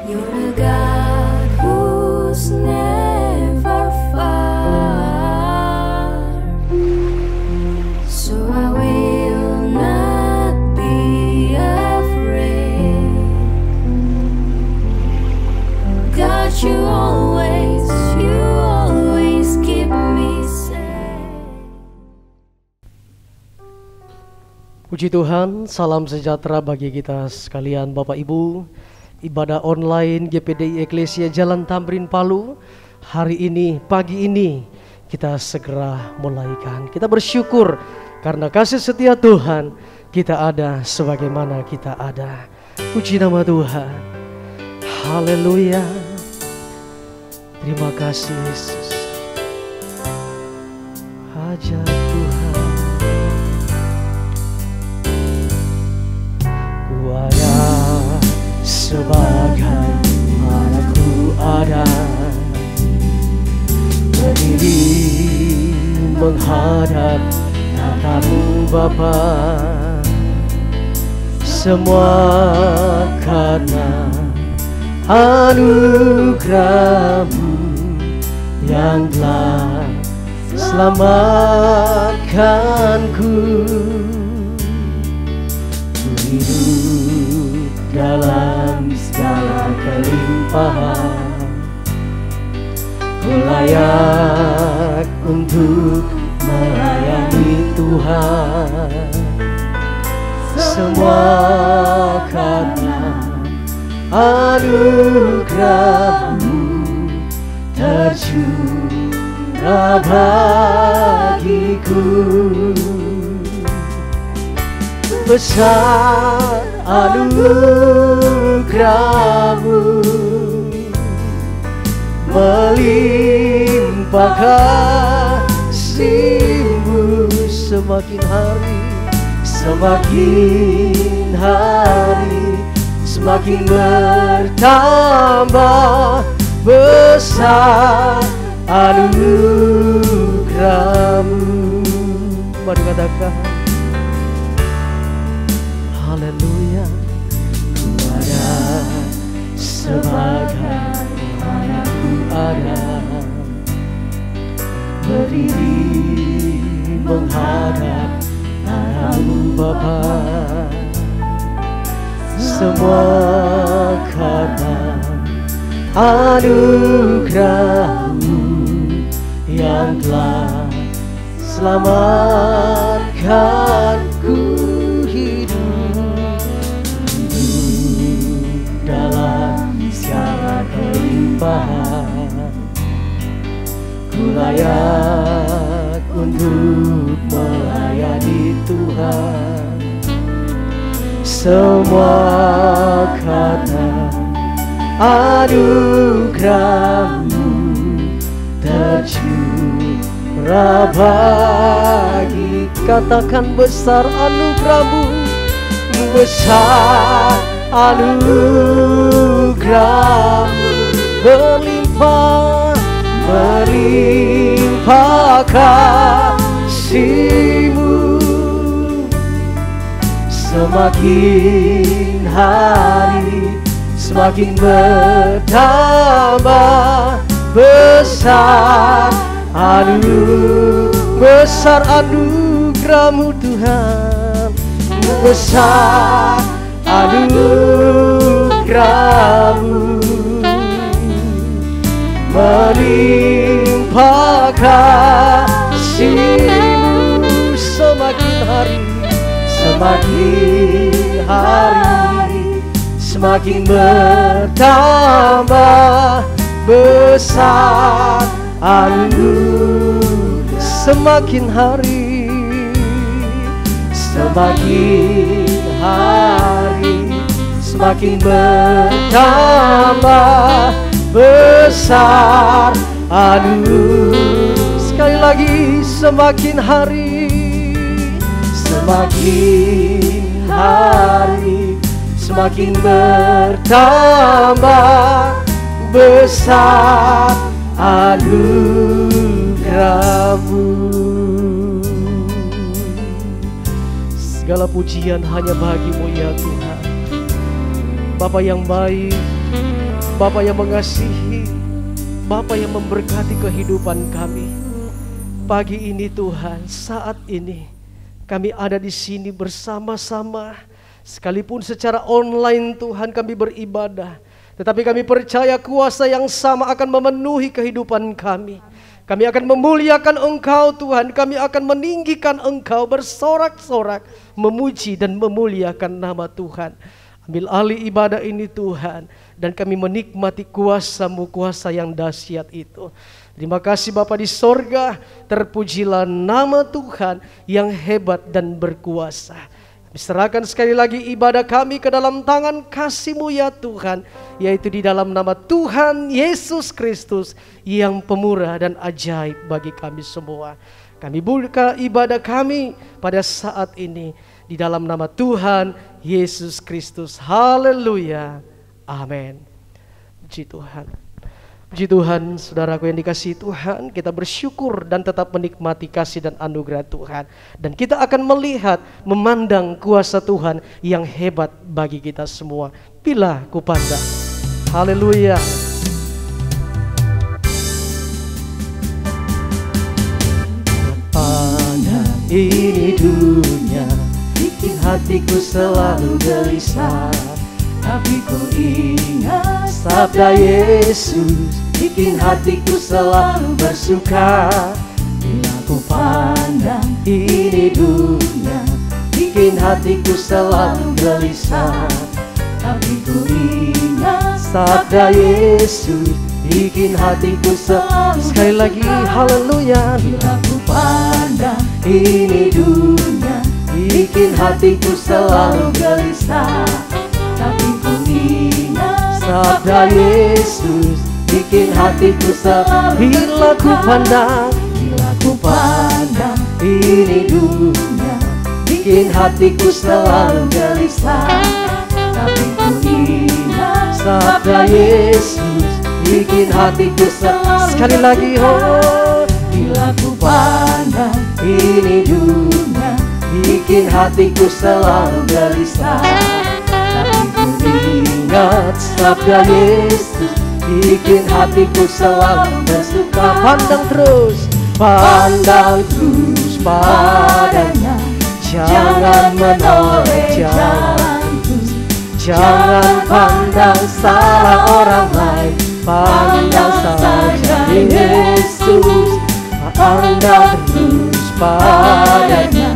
You're the God who's never far, so I will not be afraid. God, you always keep me safe. Puji Tuhan, salam sejahtera bagi kita sekalian Bapak Ibu. Ibadah online GPDI Eklesia Jalan Tamrin Palu hari ini, pagi ini kita segera mulaikan. Kita bersyukur karena kasih setia Tuhan kita ada sebagaimana kita ada. Puji nama Tuhan. Haleluya. Terima kasih Yesus. Hajat Tuhan. Ku ada sebagai mana ku ada, berdiri menghadap tatamu Bapa. Semua karena anugerah-Mu yang telah selamatkanku. Ku hidup dalam segala kelimpahan, ku layak untuk melayani Tuhan. Semua karena anugerah-Mu tercurah bagiku. Besar anugerah-Mu, melimpah kasih-Mu. Semakin hari semakin bertambah besar anugerah-Mu. Mari katakan haleluya. Ku ada sebagai mana ku ada, berdiri menghadap tatamu Bapa. Semua karena anugerah-Mu yang telah selamatkanku. Hidup dalam segala kelimpahan, ku layak untuk melayani Tuhan. Semua karena anugerah-Mu tercurah bagi. Katakan besar anugerah-Mu, besar anugerah-Mu, melimpah kasih-Mu. Semakin hari semakin bertambah besar anugerah-Mu Tuhan. Besar anugerah-Mu, melimpah kasih-Mu. Semakin hari semakin bertambah besar anugerah. Semakin hari semakin bertambah besar anugerah. Sekali lagi, semakin hari semakin bertambah besar anugerah-Mu. Segala pujian hanya bagi-Mu ya Tuhan. Bapa yang baik, Bapa yang mengasihi, Bapa yang memberkati kehidupan kami. Pagi ini Tuhan, saat ini kami ada di sini bersama-sama. Sekalipun secara online Tuhan kami beribadah, tetapi kami percaya kuasa yang sama akan memenuhi kehidupan kami. Kami akan memuliakan Engkau Tuhan, kami akan meninggikan Engkau, bersorak-sorak memuji dan memuliakan nama Tuhan. Ambil alih ibadah ini Tuhan, dan kami menikmati kuasa-Mu, kuasa yang dahsyat itu. Terima kasih Bapa di sorga, terpujilah nama Tuhan yang hebat dan berkuasa. Kami serahkan sekali lagi ibadah kami ke dalam tangan kasih-Mu ya Tuhan, yaitu di dalam nama Tuhan Yesus Kristus yang pemurah dan ajaib bagi kami semua. Kami buka ibadah kami pada saat ini di dalam nama Tuhan Yesus Kristus. Haleluya. Amin. Puji Tuhan. Puji Tuhan, saudaraku yang dikasihi Tuhan, kita bersyukur dan tetap menikmati kasih dan anugerah Tuhan. Dan kita akan melihat, memandang kuasa Tuhan yang hebat bagi kita semua. Bila ku pandang. Haleluya. Pandang ini dunia, bikin hatiku selalu gelisah. Tapi ku ingat sabda Yesus, bikin hatiku selalu bersuka. Bila ku pandang ini dunia, bikin hatiku selalu gelisah. Tapi ku ingat sabda Yesus, bikin hatiku selalu. Sekali lagi haleluya. Bila ku pandang ini dunia, bikin hatiku selalu gelisah. Tapi ku ingat sabda Yesus, bikin hatiku selalu. Bila ku pandang ini dunia, bikin hatiku selalu gelisah. Tapi ku ingat sabda Yesus, bikin hatiku selalu. Sekali lagi oh. Bila ku pandang ini dunia, bikin hatiku selalu gelisah. Tapi ku ingat sabda Yesus, bikin hatiku selalu bersuka. Pandang terus padanya, jangan menoleh jalanku. Jangan pandang salah orang lain, pandang saja Yesus. Pandang terus padanya,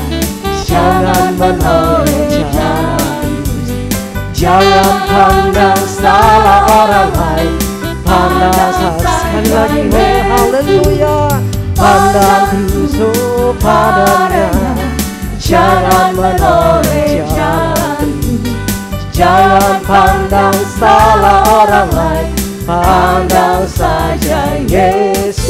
jangan menoleh jalanku. Jangan pandang salah orang lain, pandang saja. Sekali lagi haleluya. Pandang terus padanya, jangan menoleh jalanku. Jangan pandang salah orang lain, pandang saja Yesus.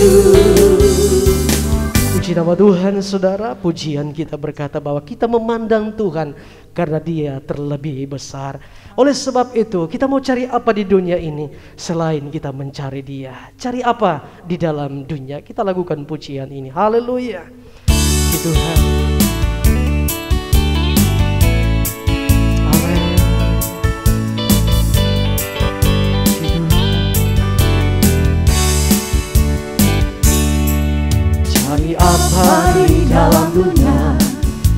Puji nama Tuhan saudara. Pujian kita berkata bahwa kita memandang Tuhan karena Dia terlebih besar. Oleh sebab itu kita mau cari apa di dunia ini selain kita mencari Dia? Cari apa di dalam dunia? Kita lakukan pujian ini. Haleluya. Puji Tuhan. Amin. Cari apa di dalam dunia?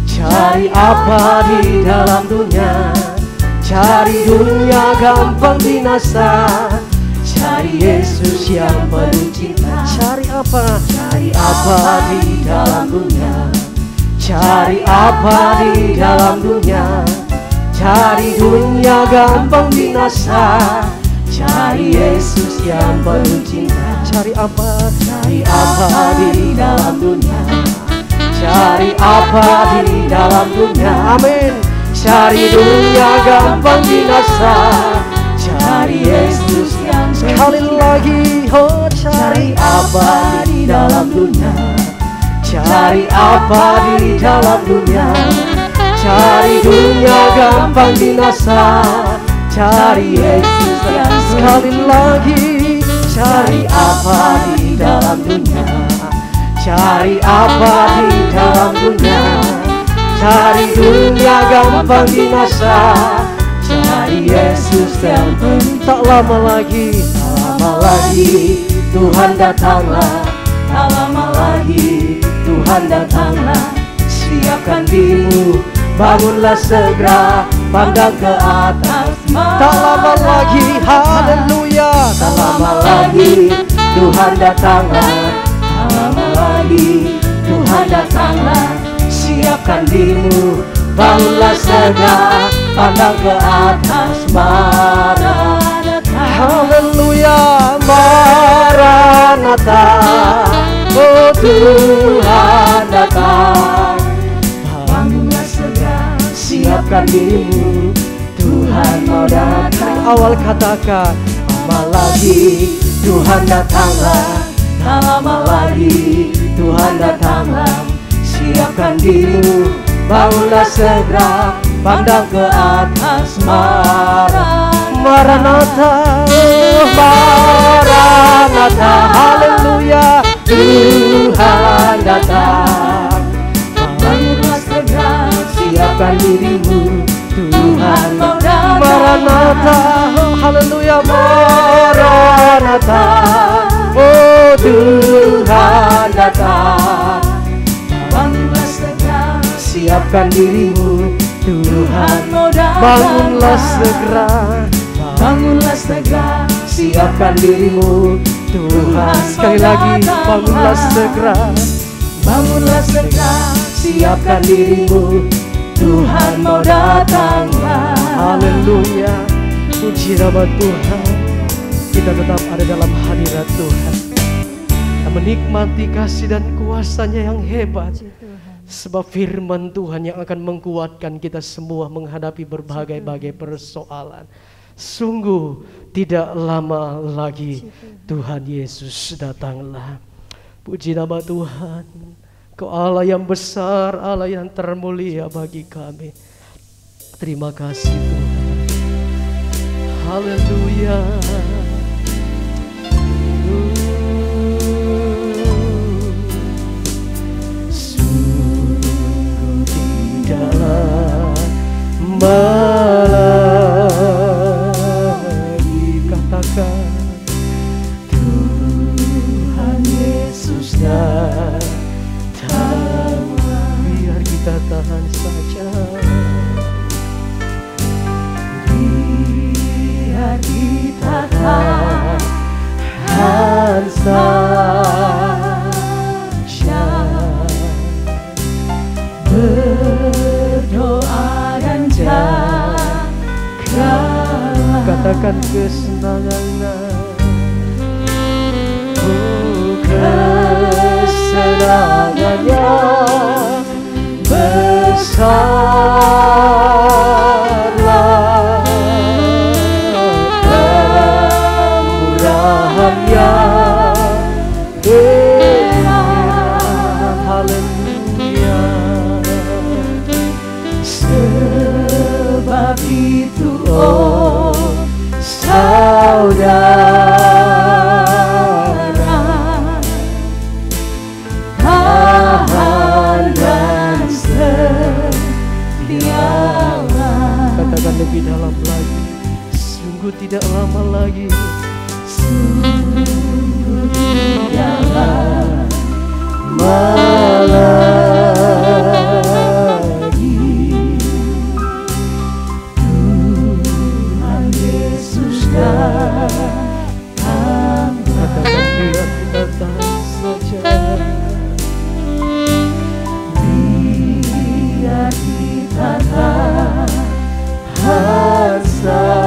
Cari apa di dalam dunia? Cari dunia gampang binasa. Cari Yesus yang penuh cinta. Cari apa? Cari apa di dalam dunia? Cari apa di dalam dunia? Cari dunia gampang binasa. Cari Yesus yang penuh cinta. Cari apa? Cari apa di dalam dunia? Cari apa di dalam dunia? Amin. Cari dunia gampang binasa. Cari Yesus yang sekali lagi. Oh, cari apa di dalam dunia? Cari apa di dalam dunia? Cari dunia gampang binasa. Cari Yesus yang sekali lagi. Cari apa di dalam dunia? Cari apa di dalam dunia? Cari dunia gampang binasa. Cari Yesus yang tak lama lagi, tak lama lagi Tuhan datanglah, tak lama lagi Tuhan datanglah. Siapkan dirimu, bangunlah segera, pandang ke atas. Tak lama lagi, haleluya. Tak lama lagi Tuhan datanglah, tak lama lagi Tuhan datanglah. Siapkan dirimu, bangunlah segera, pandang ke atas. Maranatha, haleluya. Maranatha, oh Tuhan datang. Bangunlah segera, siapkan dirimu, Tuhan mau datang. Awal katakan, lama lagi Tuhan datanglah, tak lama lagi Tuhan datanglah. Siapkan dirimu, bangunlah segera, pandang ke atas. Maranatha, oh Maranatha, haleluya. Tuhan datang. Bangunlah segera, siapkan dirimu, Tuhan mau datang. Maranatha, oh haleluya. Maranatha, oh Tuhan datang. Bangunlah segera, siapkan dirimu, Tuhan mau datang. Bangunlah segera, bangunlah segera, siapkan dirimu, Tuhan. Sekali lagi, bangunlah segera, bangunlah segera, siapkan dirimu, Tuhan mau datanglah. Haleluya, puji nama Tuhan. Kita tetap ada dalam hadirat Tuhan, kita menikmati kasih dan kuasa-Nya yang hebat. Sebab firman Tuhan yang akan menguatkan kita semua menghadapi berbagai-bagai persoalan. Sungguh tidak lama lagi Tuhan Yesus datanglah. Puji nama Tuhan. Kau Allah yang besar, Allah yang termulia bagi kami. Terima kasih Tuhan. Haleluya. Sungguh tidaklah lagi, katakan Tuhan Yesus datang. Biar kita tahan saja, biar kita tahan saja, berdoa dan jaga. Katakan kesenangan, oh kesenangannya besarlah, kemurahannya hebat. Haleluya. Sebab itu oh saudara, tahan dan setialah. Katakan lebih dalam lagi, sungguh tidak lama lagi, sungguh tidak lama lagi Tuhan Yesus datang. Katakan biar kita tahan saja, biar kita tahan saja,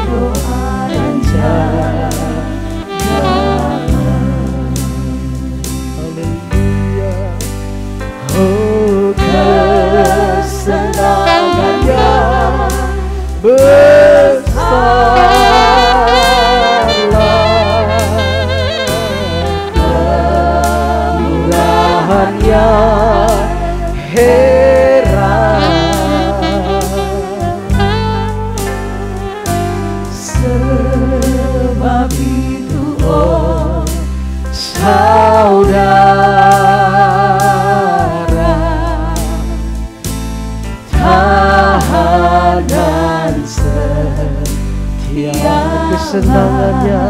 berdoa dan jaga. ya kesenangannya.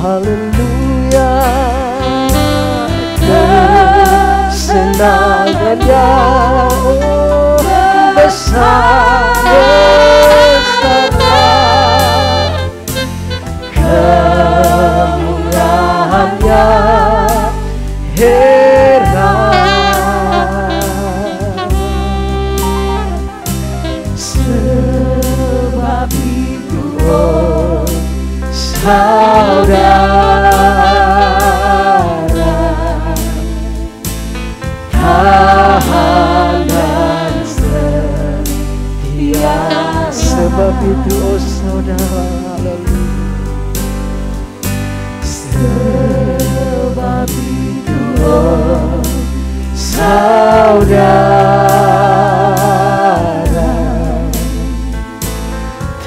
Haleluya, kesenangannya besar besarlah, kemurahannya heran. Sebab itu oh saudara, tahan dan setia. Sebab itu oh saudara, sebab itu oh saudara,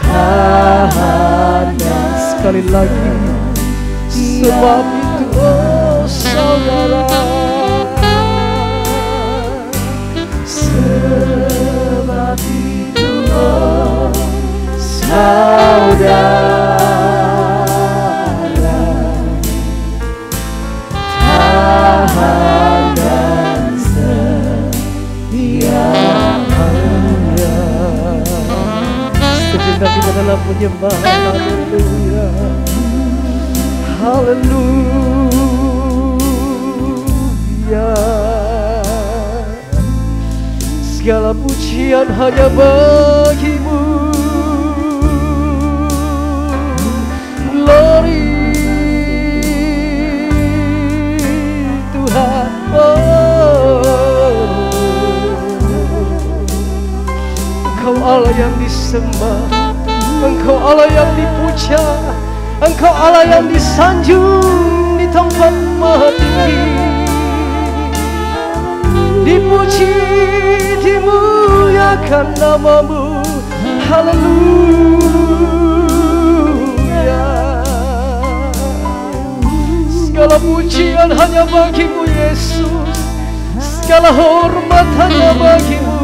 tahan dan sekali lagi. Sebab itu oh saudara, sebab itu oh saudara, tahan dan setia. Sejenak kita dalam penyembahan. Haleluya, haleluya. Segala pujian hanya bagimu. Glory Tuhan, oh, Engkau Allah yang disembah, Engkau Allah yang dipuja, Engkau Allah yang disanjung di tempat maha tinggi. Dipuji, dimuliakan namamu. Haleluya. Segala pujian hanya bagimu Yesus, segala hormat hanya bagimu.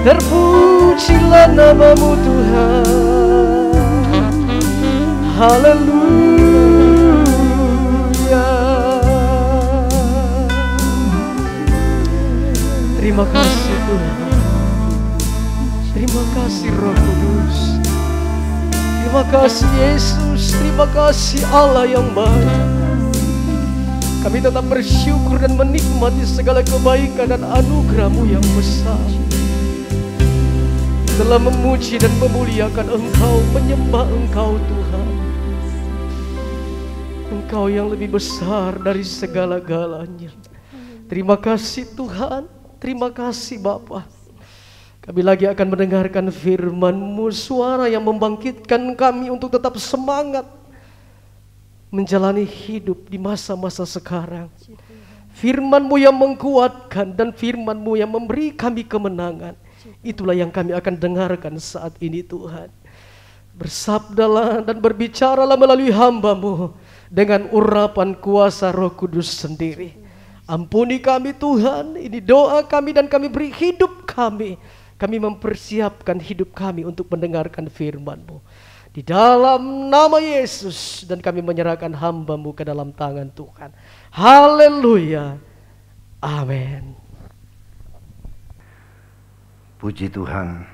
Terpujilah namamu Tuhan. Haleluya. Terima kasih Tuhan, terima kasih Roh Kudus, terima kasih Yesus, terima kasih Allah yang baik. Kami tetap bersyukur dan menikmati segala kebaikan dan anugerah-Mu yang besar. Telah memuji dan memuliakan Engkau, menyembah Engkau Tuhan. Engkau yang lebih besar dari segala-galanya. Terima kasih Tuhan, terima kasih Bapa. Kami lagi akan mendengarkan firman-Mu, suara yang membangkitkan kami untuk tetap semangat menjalani hidup di masa-masa sekarang. Firman-Mu yang menguatkan dan firman-Mu yang memberi kami kemenangan. Itulah yang kami akan dengarkan saat ini Tuhan. Bersabdalah dan berbicaralah melalui hamba-Mu dengan urapan kuasa Roh Kudus sendiri. Ampuni kami Tuhan, ini doa kami dan kami beri hidup kami. Kami mempersiapkan hidup kami untuk mendengarkan firman-Mu. Di dalam nama Yesus, dan kami menyerahkan hamba-Mu ke dalam tangan Tuhan. Haleluya. Amin. Puji Tuhan.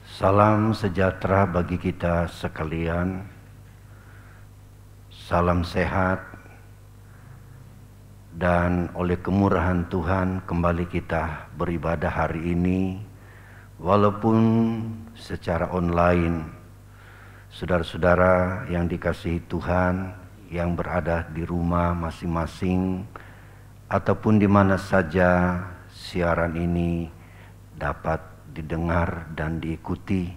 Salam sejahtera bagi kita sekalian. Salam sehat. Dan oleh kemurahan Tuhan kembali kita beribadah hari ini, walaupun secara online. Saudara-saudara yang dikasihi Tuhan, yang berada di rumah masing-masing, ataupun di mana saja siaran ini dapat didengar dan diikuti,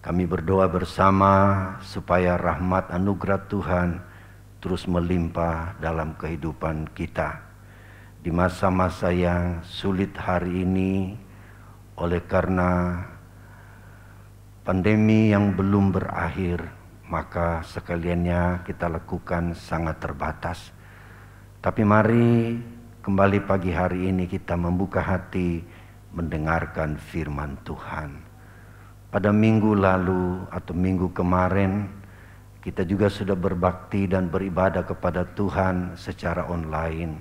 kami berdoa bersama supaya rahmat anugerah Tuhan terus melimpah dalam kehidupan kita. Di masa-masa yang sulit hari ini, oleh karena pandemi yang belum berakhir, maka sekaliannya kita lakukan sangat terbatas. Tapi mari kembali pagi hari ini kita membuka hati mendengarkan firman Tuhan. Pada minggu lalu atau minggu kemarin kita juga sudah berbakti dan beribadah kepada Tuhan secara online.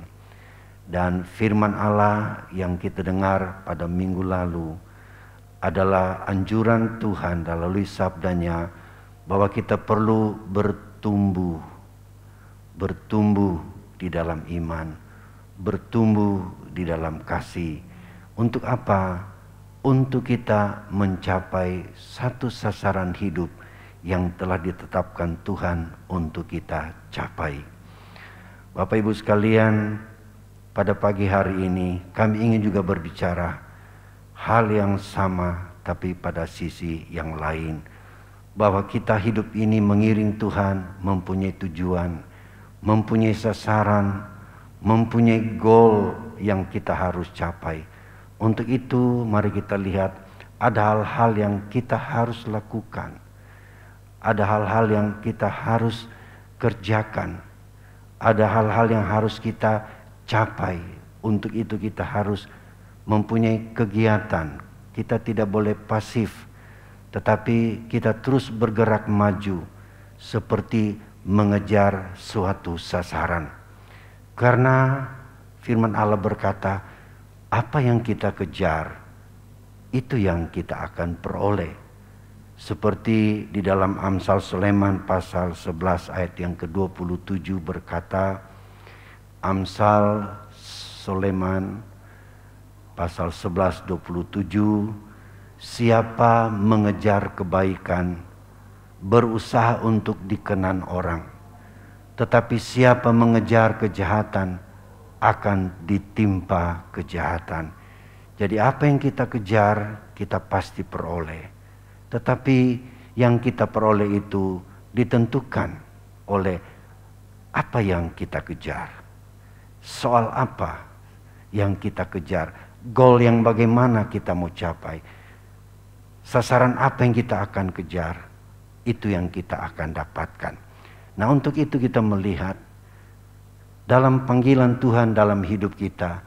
Dan firman Allah yang kita dengar pada minggu lalu adalah anjuran Tuhan melalui sabdanya bahwa kita perlu bertumbuh di dalam iman, bertumbuh di dalam kasih. Untuk apa? Untuk kita mencapai satu sasaran hidup yang telah ditetapkan Tuhan untuk kita capai. Bapak Ibu sekalian, pada pagi hari ini kami ingin juga berbicara hal yang sama tapi pada sisi yang lain. Bahwa kita hidup ini mengiring Tuhan, mempunyai tujuan, mempunyai sasaran, mempunyai goal yang kita harus capai. Untuk itu mari kita lihat ada hal-hal yang kita harus lakukan. Ada hal-hal yang kita harus kerjakan. Ada hal-hal yang harus kita capai. Untuk itu kita harus mempunyai kegiatan. Kita tidak boleh pasif, tetapi kita terus bergerak maju seperti mengejar suatu sasaran. Karena firman Allah berkata, apa yang kita kejar, itu yang kita akan peroleh. Seperti di dalam Amsal Sulaiman pasal 11 ayat yang ke-27 berkata, Amsal Sulaiman pasal 11:27, siapa mengejar kebaikan, berusaha untuk dikenan orang. Tetapi siapa mengejar kejahatan, akan ditimpa kejahatan. Jadi apa yang kita kejar, kita pasti peroleh. Tetapi yang kita peroleh itu ditentukan oleh apa yang kita kejar. Soal apa yang kita kejar, goal yang bagaimana kita mau capai, sasaran apa yang kita akan kejar, itu yang kita akan dapatkan. Nah, untuk itu kita melihat dalam panggilan Tuhan dalam hidup kita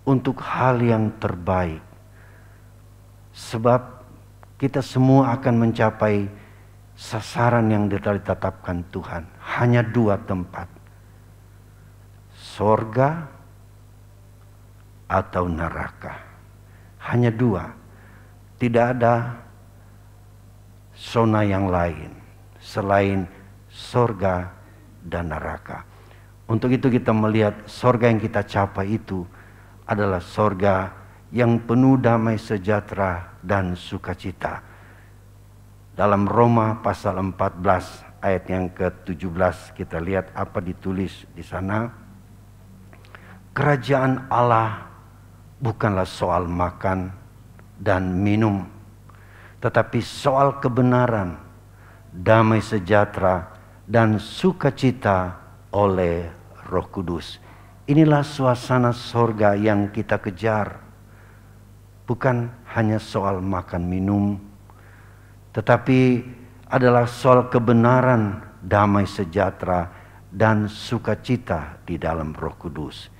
untuk hal yang terbaik. Sebab kita semua akan mencapai sasaran yang ditetapkan Tuhan. Hanya dua tempat. Sorga atau neraka. Hanya dua. Tidak ada zona yang lain selain sorga dan neraka. Untuk itu kita melihat sorga yang kita capai itu adalah sorga yang penuh damai sejahtera dan sukacita. Dalam Roma pasal 14 ayat yang ke-17 kita lihat apa ditulis di sana. Kerajaan Allah bukanlah soal makan dan minum, tetapi soal kebenaran, damai sejahtera dan sukacita oleh Roh Kudus. Inilah suasana sorga yang kita kejar. Bukan hanya soal makan minum, tetapi adalah soal kebenaran, damai sejahtera dan sukacita di dalam Roh Kudus.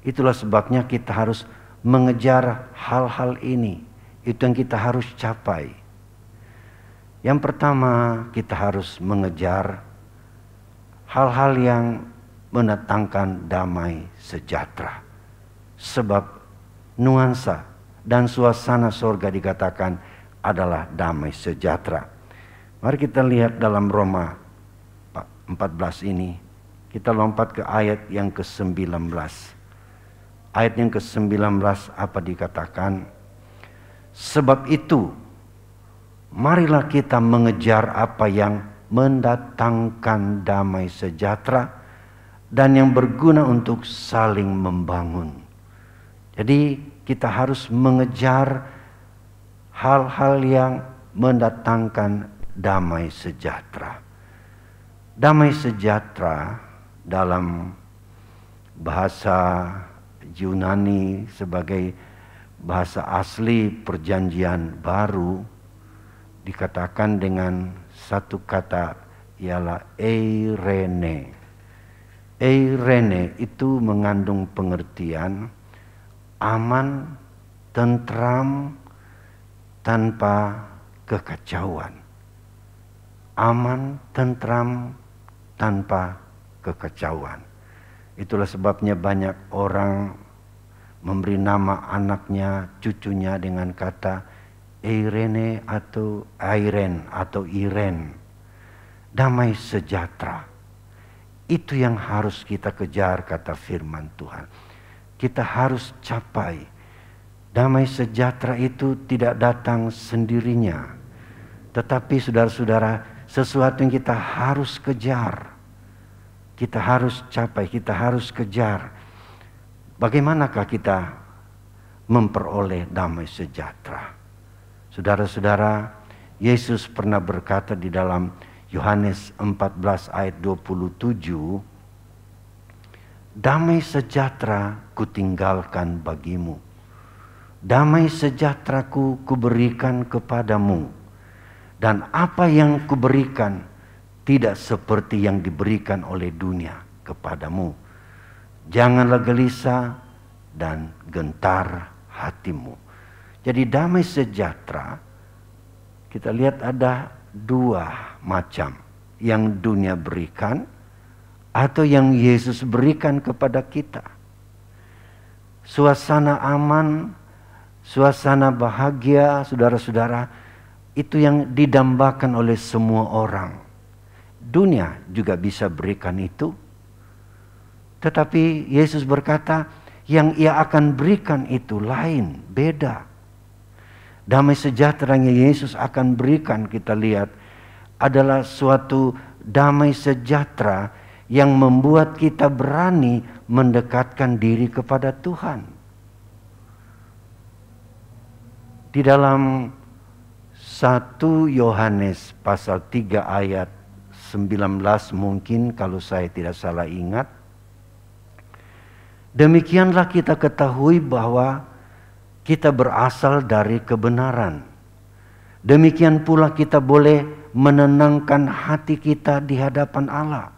Itulah sebabnya kita harus mengejar hal-hal ini. Itu yang kita harus capai. Yang pertama, kita harus mengejar hal-hal yang mendatangkan damai sejahtera. Sebab nuansa dan suasana surga dikatakan adalah damai sejahtera. Mari kita lihat dalam Roma 14 ini. Kita lompat ke ayat yang ke-19. Ayat yang ke-19 apa dikatakan? Sebab itu, marilah kita mengejar apa yang mendatangkan damai sejahtera dan yang berguna untuk saling membangun. Jadi kita harus mengejar hal-hal yang mendatangkan damai sejahtera. Damai sejahtera dalam bahasa Yunani sebagai bahasa asli perjanjian baru dikatakan dengan satu kata ialah eirene. Eirene itu mengandung pengertian aman, tentram tanpa kekacauan. Aman, tentram tanpa kekacauan. Itulah sebabnya banyak orang memberi nama anaknya, cucunya dengan kata Eirene atau Airen atau Iren. Damai sejahtera. Itu yang harus kita kejar, kata firman Tuhan. Kita harus capai. Damai sejahtera itu tidak datang sendirinya. Tetapi saudara-saudara, sesuatu yang kita harus kejar. Kita harus capai, kita harus kejar. Bagaimanakah kita memperoleh damai sejahtera? Saudara-saudara, Yesus pernah berkata di dalam Yohanes 14 ayat 27, damai sejahtera kutinggalkan bagimu. Damai sejahteraku kuberikan kepadamu. Dan apa yang kuberikan tidak seperti yang diberikan oleh dunia kepadamu. Janganlah gelisah dan gentar hatimu. Jadi damai sejahtera, kita lihat ada dua macam. Yang dunia berikan atau yang Yesus berikan kepada kita. Suasana aman, suasana bahagia, saudara-saudara, itu yang didambakan oleh semua orang. Dunia juga bisa berikan itu. Tetapi Yesus berkata, yang ia akan berikan itu lain, beda. Damai sejahtera yang Yesus akan berikan, kita lihat, adalah suatu damai sejahtera yang membuat kita berani mendekatkan diri kepada Tuhan. Di dalam 1 Yohanes pasal 3 ayat 19 mungkin kalau saya tidak salah ingat. Demikianlah kita ketahui bahwa kita berasal dari kebenaran. Demikian pula kita boleh menenangkan hati kita di hadapan Allah.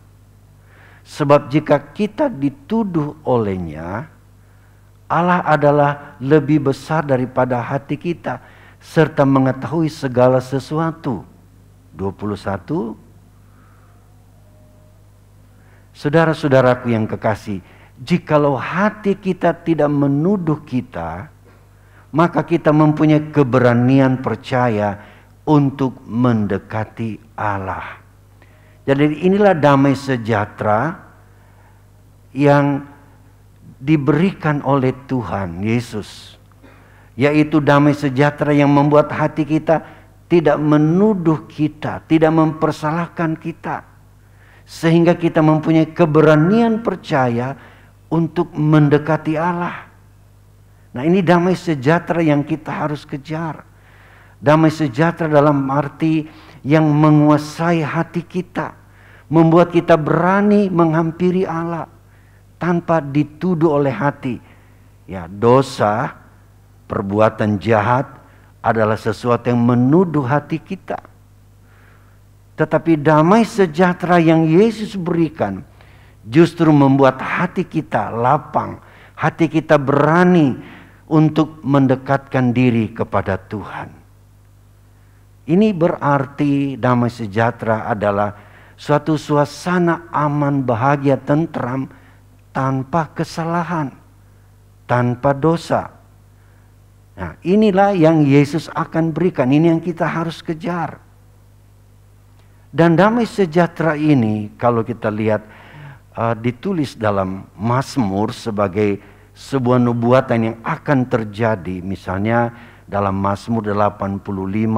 Sebab jika kita dituduh olehnya, Allah adalah lebih besar daripada hati kita, serta mengetahui segala sesuatu. 21. Saudara-saudaraku yang kekasih, jikalau hati kita tidak menuduh kita, maka kita mempunyai keberanian percaya untuk mendekati Allah. Jadi inilah damai sejahtera yang diberikan oleh Tuhan Yesus. Yaitu damai sejahtera yang membuat hati kita tidak menuduh kita, tidak mempersalahkan kita. Sehingga kita mempunyai keberanian percaya untuk mendekati Allah. Nah, ini damai sejahtera yang kita harus kejar. Damai sejahtera dalam arti yang menguasai hati kita. Membuat kita berani menghampiri Allah tanpa dituduh oleh hati. Ya, dosa, perbuatan jahat adalah sesuatu yang menuduh hati kita. Tetapi damai sejahtera yang Yesus berikan justru membuat hati kita lapang, hati kita berani untuk mendekatkan diri kepada Tuhan. Ini berarti damai sejahtera adalah suatu suasana aman, bahagia, tentram, tanpa kesalahan, tanpa dosa. Nah, inilah yang Yesus akan berikan, ini yang kita harus kejar. Dan damai sejahtera ini kalau kita lihat ditulis dalam Mazmur sebagai sebuah nubuatan yang akan terjadi. Misalnya dalam Mazmur 85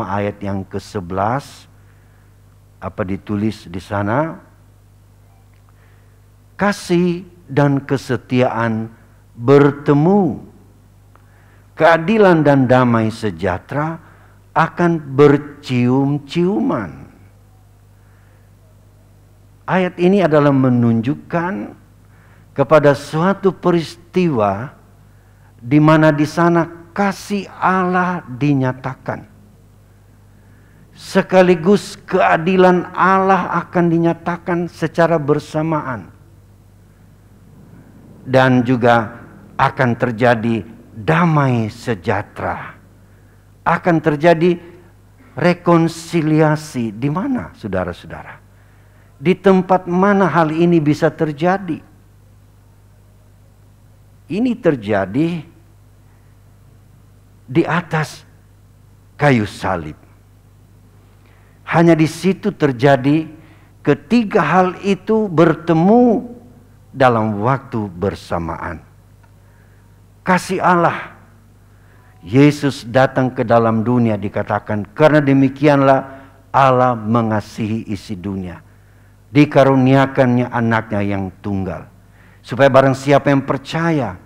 ayat yang ke-11, apa ditulis di sana? Kasih dan kesetiaan bertemu. Keadilan dan damai sejahtera akan bercium-ciuman. Ayat ini adalah menunjukkan kepada suatu peristiwa di mana di sana kasih Allah dinyatakan. Sekaligus keadilan Allah akan dinyatakan secara bersamaan. Dan juga akan terjadi damai sejahtera. Akan terjadi rekonsiliasi. Di mana, saudara-saudara? Di tempat mana hal ini bisa terjadi? Ini terjadi di atas kayu salib. Hanya di situ terjadi ketiga hal itu bertemu dalam waktu bersamaan. Kasih Allah, Yesus datang ke dalam dunia, dikatakan karena demikianlah Allah mengasihi isi dunia, dikaruniakannya anaknya yang tunggal, supaya barang siapa yang percaya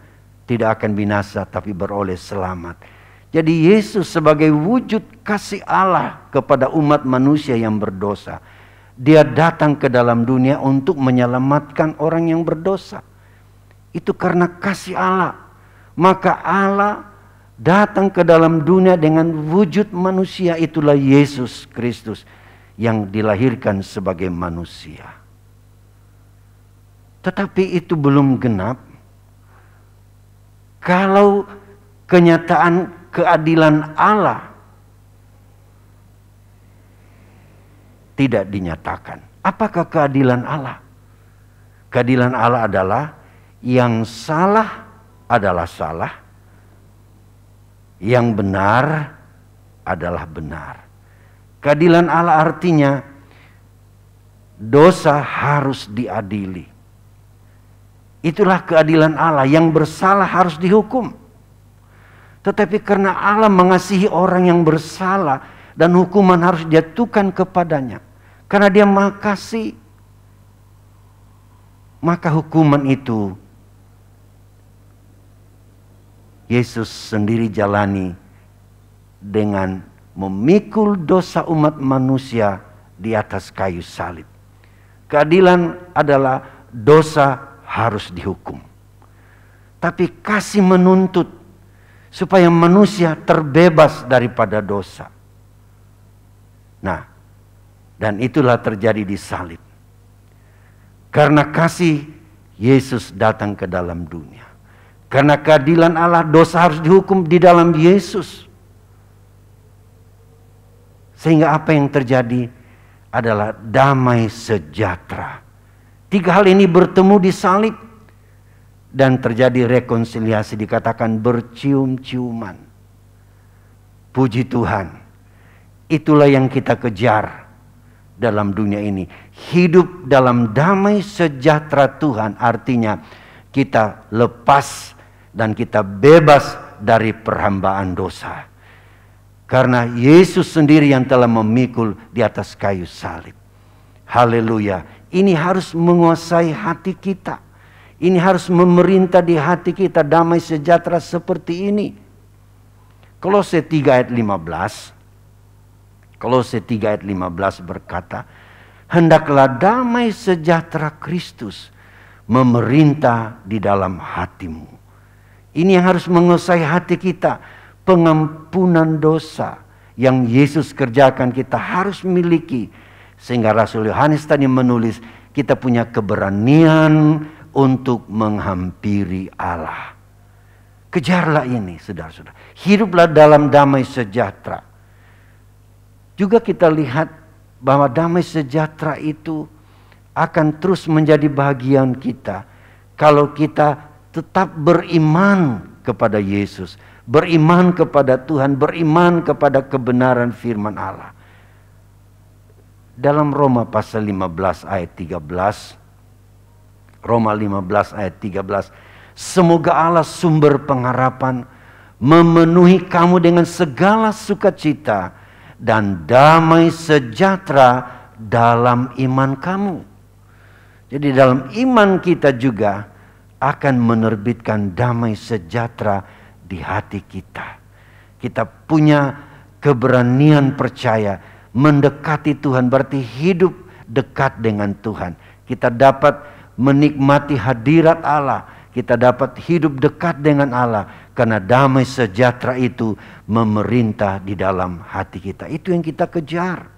tidak akan binasa tapi beroleh selamat. Jadi Yesus sebagai wujud kasih Allah kepada umat manusia yang berdosa, Dia datang ke dalam dunia untuk menyelamatkan orang yang berdosa. Itu karena kasih Allah. Maka Allah datang ke dalam dunia dengan wujud manusia, itulah Yesus Kristus yang dilahirkan sebagai manusia. Tetapi itu belum genap kalau kenyataan keadilan Allah tidak dinyatakan. Apakah keadilan Allah? Keadilan Allah adalah yang salah adalah salah, yang benar adalah benar. Keadilan Allah artinya dosa harus diadili. Itulah keadilan Allah, yang bersalah harus dihukum. Tetapi karena Allah mengasihi orang yang bersalah dan hukuman harus dijatuhkan kepadanya, karena Dia Maha Kasih, maka hukuman itu Yesus sendiri jalani dengan memikul dosa umat manusia di atas kayu salib. Keadilan adalah dosa harus dihukum, tapi kasih menuntut supaya manusia terbebas daripada dosa. Nah, dan itulah terjadi di salib. Karena kasih, Yesus datang ke dalam dunia. Karena keadilan Allah, dosa harus dihukum di dalam Yesus. Sehingga apa yang terjadi adalah damai sejahtera. Tiga hal ini bertemu di salib. Dan terjadi rekonsiliasi, dikatakan bercium-ciuman. Puji Tuhan. Itulah yang kita kejar dalam dunia ini. Hidup dalam damai sejahtera Tuhan artinya kita lepas dan kita bebas dari perhambaan dosa. Karena Yesus sendiri yang telah memikul di atas kayu salib. Haleluya. Ini harus menguasai hati kita. Ini harus memerintah di hati kita, damai sejahtera seperti ini. Kolose 3 ayat 15. Kolose 3 ayat 15 berkata, hendaklah damai sejahtera Kristus memerintah di dalam hatimu. Ini yang harus menguasai hati kita. Pengampunan dosa yang Yesus kerjakan kita harus miliki. Sehingga Rasul Yohanes tadi menulis, kita punya keberanian untuk menghampiri Allah. Kejarlah ini, saudara-saudara. Hiduplah dalam damai sejahtera. Juga kita lihat bahwa damai sejahtera itu akan terus menjadi bagian kita kalau kita tetap beriman kepada Yesus, beriman kepada Tuhan, beriman kepada kebenaran firman Allah. Dalam Roma pasal 15 ayat 13, Roma 15 ayat 13. Semoga Allah sumber pengharapan memenuhi kamu dengan segala sukacita dan damai sejahtera dalam iman kamu. Jadi dalam iman kita juga akan menerbitkan damai sejahtera di hati kita. Kita punya keberanian percaya mendekati Tuhan, berarti hidup dekat dengan Tuhan. Kita dapat menikmati hadirat Allah. Kita dapat hidup dekat dengan Allah. Karena damai sejahtera itu memerintah di dalam hati kita. Itu yang kita kejar.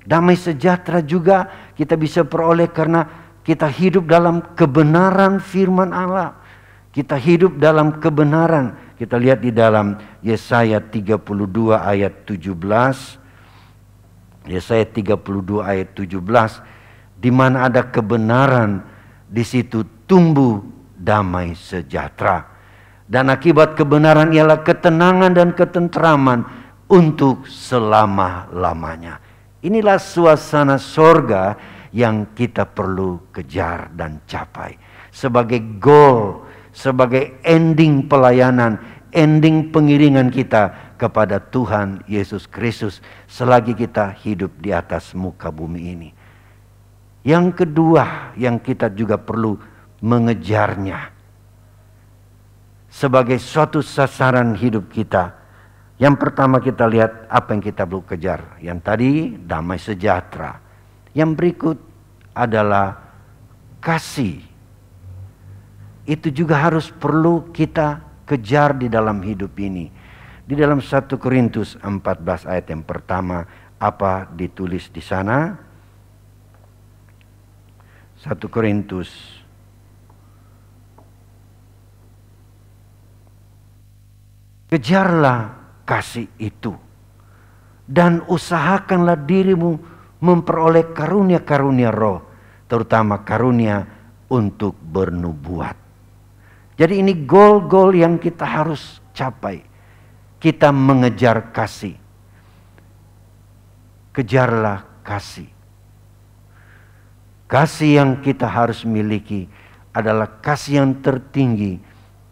Damai sejahtera juga kita bisa peroleh karena kita hidup dalam kebenaran firman Allah. Kita hidup dalam kebenaran. Kita lihat di dalam Yesaya 32 ayat 17. Yesaya 32 ayat 17. Di mana ada kebenaran, di situ tumbuh damai sejahtera. Dan akibat kebenaran ialah ketenangan dan ketentraman untuk selama-lamanya. Inilah suasana sorga yang kita perlu kejar dan capai. Sebagai goal, sebagai ending pelayanan, ending pengiringan kita kepada Tuhan Yesus Kristus selagi kita hidup di atas muka bumi ini. Yang kedua yang kita juga perlu mengejarnya sebagai suatu sasaran hidup kita. Yang pertama kita lihat apa yang kita perlu kejar. Yang tadi damai sejahtera. Yang berikut adalah kasih. Itu juga harus perlu kita kejar di dalam hidup ini. Di dalam 1 Korintus 14 ayat yang pertama, apa ditulis di sana? 1 Korintus kejarlah kasih itu dan usahakanlah dirimu memperoleh karunia-karunia roh, terutama karunia untuk bernubuat. Jadi ini goal-goal yang kita harus capai. Kita mengejar kasih. Kejarlah kasih. Kasih yang kita harus miliki adalah kasih yang tertinggi.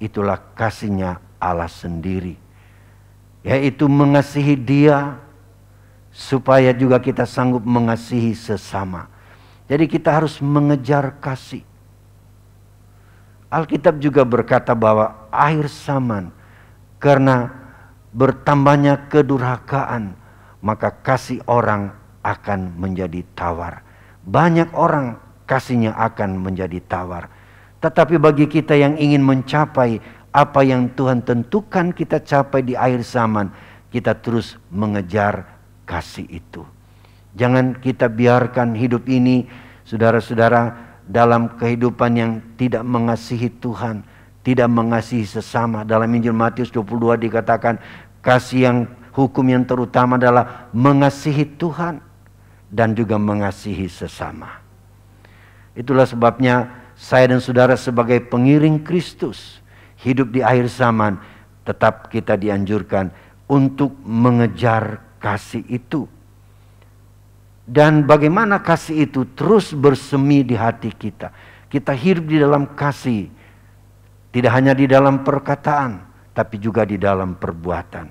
Itulah kasihnya Allah sendiri, yaitu mengasihi Dia supaya juga kita sanggup mengasihi sesama. Jadi kita harus mengejar kasih. Alkitab juga berkata bahwa akhir zaman karena bertambahnya kedurhakaan, maka kasih orang akan menjadi tawar. Banyak orang kasihnya akan menjadi tawar. Tetapi bagi kita yang ingin mencapai apa yang Tuhan tentukan kita capai di akhir zaman, kita terus mengejar kasih itu. Jangan kita biarkan hidup ini, saudara-saudara, dalam kehidupan yang tidak mengasihi Tuhan, tidak mengasihi sesama. Dalam Injil Matius 22 dikatakan, kasih yang hukum yang terutama adalah mengasihi Tuhan dan juga mengasihi sesama. Itulah sebabnya saya dan saudara sebagai pengiring Kristus, hidup di akhir zaman, tetap kita dianjurkan untuk mengejar kasih itu. Dan bagaimana kasih itu terus bersemi di hati kita. Kita hidup di dalam kasih, tidak hanya di dalam perkataan, tapi juga di dalam perbuatan.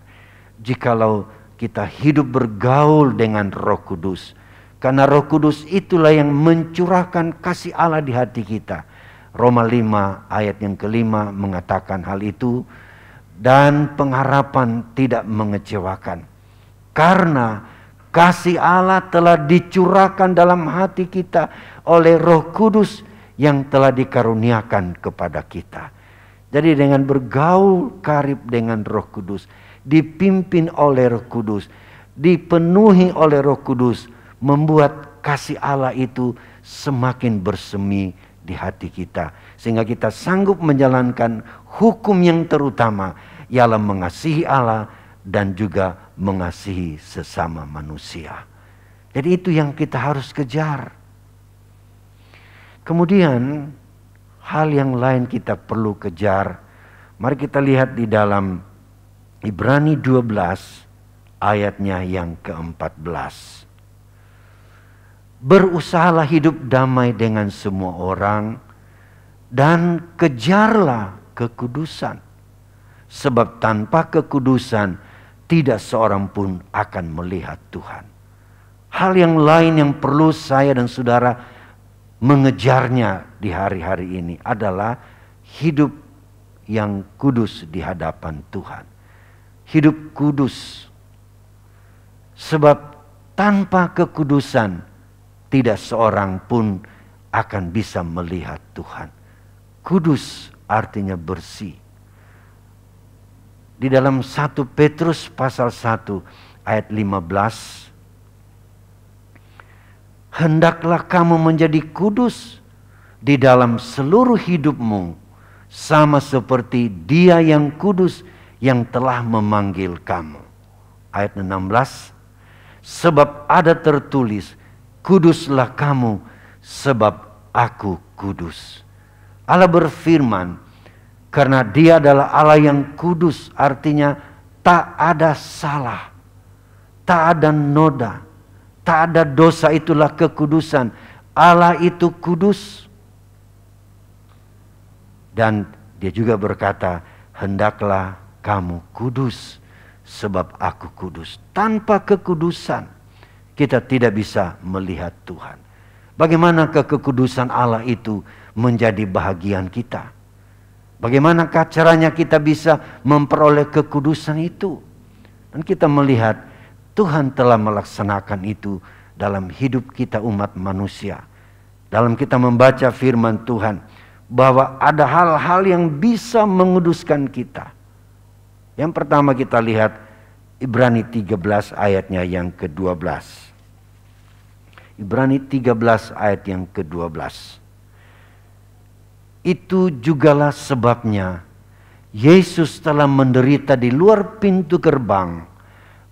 Jikalau kita hidup bergaul dengan Roh Kudus, karena Roh Kudus itulah yang mencurahkan kasih Allah di hati kita. Roma 5 ayat yang kelima mengatakan hal itu. Dan pengharapan tidak mengecewakan, karena kasih Allah telah dicurahkan dalam hati kita oleh Roh Kudus yang telah dikaruniakan kepada kita. Jadi dengan bergaul karib dengan Roh Kudus, dipimpin oleh Roh Kudus, dipenuhi oleh Roh Kudus, membuat kasih Allah itu semakin bersemi di hati kita, sehingga kita sanggup menjalankan hukum yang terutama, ialah mengasihi Allah dan juga mengasihi sesama manusia. Jadi itu yang kita harus kejar. Kemudian hal yang lain kita perlu kejar. Mari kita lihat di dalam Ibrani 12 ayatnya yang ke-14. Berusahalah hidup damai dengan semua orang dan kejarlah kekudusan. Sebab tanpa kekudusan tidak seorang pun akan melihat Tuhan. Hal yang lain yang perlu saya dan saudara mengejarnya di hari-hari ini adalah hidup yang kudus di hadapan Tuhan. Hidup kudus. Sebab tanpa kekudusan tidak seorang pun akan bisa melihat Tuhan. Kudus artinya bersih. Di dalam 1 Petrus pasal 1 ayat 15. Hendaklah kamu menjadi kudus di dalam seluruh hidupmu sama seperti Dia yang kudus yang telah memanggil kamu. Ayat 16, sebab ada tertulis, kuduslah kamu sebab aku kudus. Allah berfirman, karena Dia adalah Allah yang kudus, artinya tak ada salah, tak ada noda, tak ada dosa, itulah kekudusan. Allah itu kudus. Dan Dia juga berkata, hendaklah kamu kudus sebab aku kudus. Tanpa kekudusan kita tidak bisa melihat Tuhan. Bagaimanakah kekudusan Allah itu menjadi bahagian kita? Bagaimanakah caranya kita bisa memperoleh kekudusan itu? Dan kita melihat Tuhan telah melaksanakan itu dalam hidup kita umat manusia. Dalam kita membaca firman Tuhan, bahwa ada hal-hal yang bisa menguduskan kita. Yang pertama kita lihat Ibrani 13 ayatnya yang ke-12. Ibrani 13 ayat yang ke-12. Itu jugalah sebabnya Yesus telah menderita di luar pintu gerbang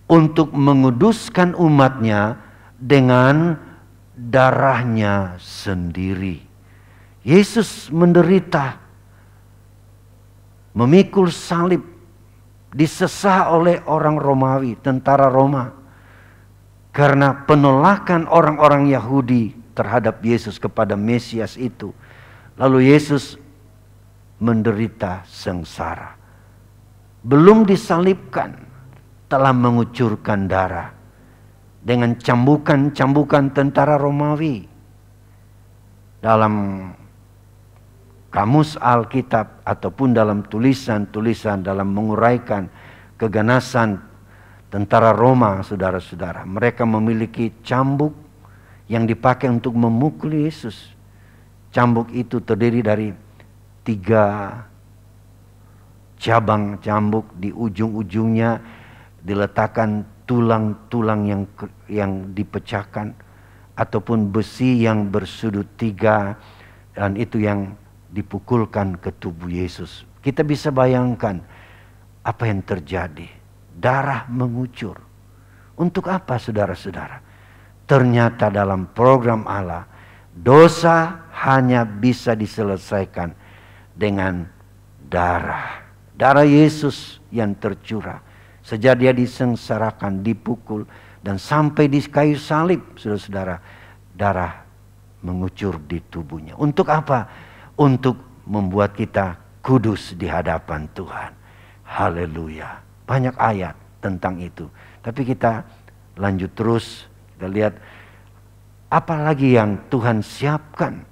untuk menguduskan umatnya dengan darahnya sendiri. Yesus menderita, memikul salib, disesah oleh orang Romawi, tentara Roma. Karena penolakan orang-orang Yahudi terhadap Yesus kepada Mesias itu. Lalu Yesus menderita sengsara. Belum disalibkan, telah mengucurkan darah. Dengan cambukan-cambukan tentara Romawi. Dalam kamus Alkitab ataupun dalam tulisan-tulisan dalam menguraikan keganasan tentara Roma, saudara-saudara, mereka memiliki cambuk yang dipakai untuk memukul Yesus. Cambuk itu terdiri dari 3 cabang cambuk, di ujung-ujungnya diletakkan tulang-tulang yang dipecahkan ataupun besi yang bersudut 3, dan itu yang dipukulkan ke tubuh Yesus. Kita bisa bayangkan apa yang terjadi. Darah mengucur. Untuk apa, saudara-saudara? Ternyata dalam program Allah, dosa hanya bisa diselesaikan dengan darah. Darah Yesus yang tercurah. Sejak Dia disengsarakan, dipukul, dan sampai di kayu salib, saudara-saudara, darah mengucur di tubuhnya. Untuk apa? Untuk membuat kita kudus di hadapan Tuhan. Haleluya. Banyak ayat tentang itu. Tapi kita lanjut terus. Kita lihat apa lagi yang Tuhan siapkan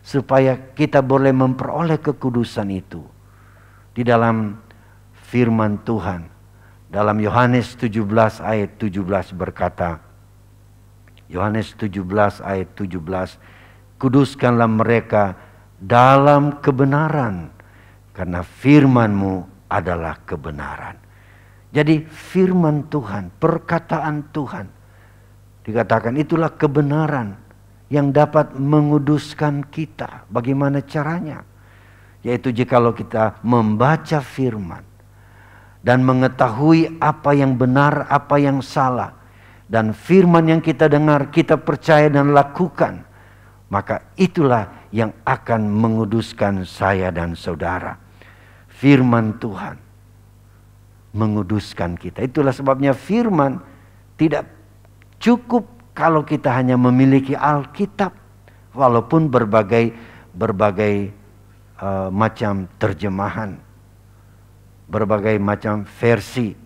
supaya kita boleh memperoleh kekudusan itu. Di dalam firman Tuhan. Dalam Yohanes 17 ayat 17 berkata, Yohanes 17 ayat 17, kuduskanlah mereka dalam kebenaran, karena firman-Mu adalah kebenaran. Jadi firman Tuhan, perkataan Tuhan, dikatakan itulah kebenaran yang dapat menguduskan kita. Bagaimana caranya? Yaitu jikalau kita membaca firman dan mengetahui apa yang benar, apa yang salah, dan firman yang kita dengar, kita percaya dan lakukan, maka itulah yang akan menguduskan saya dan saudara. Firman Tuhan menguduskan kita. Itulah sebabnya firman tidak cukup kalau kita hanya memiliki Alkitab, walaupun berbagai macam terjemahan, berbagai macam versi.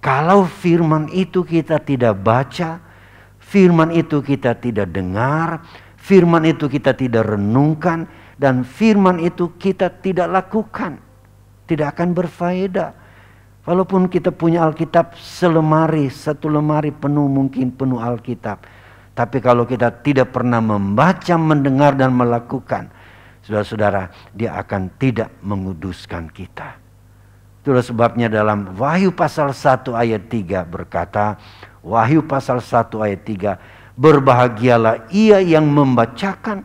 Kalau firman itu kita tidak baca, firman itu kita tidak dengar, firman itu kita tidak renungkan, dan firman itu kita tidak lakukan, tidak akan berfaedah. Walaupun kita punya Alkitab satu lemari penuh, mungkin penuh Alkitab, tapi kalau kita tidak pernah membaca, mendengar, dan melakukan, saudara-saudara, dia akan tidak menguduskan kita. Itulah sebabnya dalam Wahyu pasal 1 ayat 3 berkata, Wahyu pasal 1 ayat 3, berbahagialah ia yang membacakan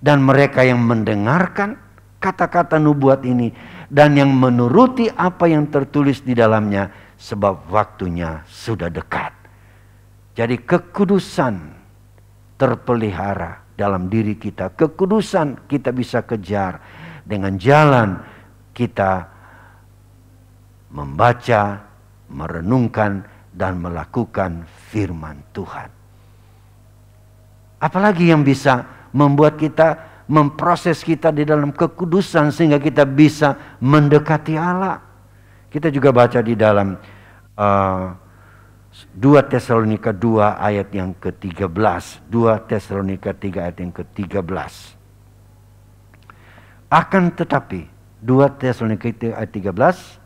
dan mereka yang mendengarkan kata-kata nubuat ini dan yang menuruti apa yang tertulis di dalamnya, sebab waktunya sudah dekat. Jadi kekudusan terpelihara dalam diri kita. Kekudusan kita bisa kejar dengan jalan kita membaca, merenungkan, dan melakukan firman Tuhan. Apalagi yang bisa membuat kita, memproses kita di dalam kekudusan sehingga kita bisa mendekati Allah. Kita juga baca di dalam 2 Tesalonika 2 ayat yang ke-13. 2 Tesalonika 3 ayat yang ke-13. Akan tetapi 2 Tesalonika ayat 13,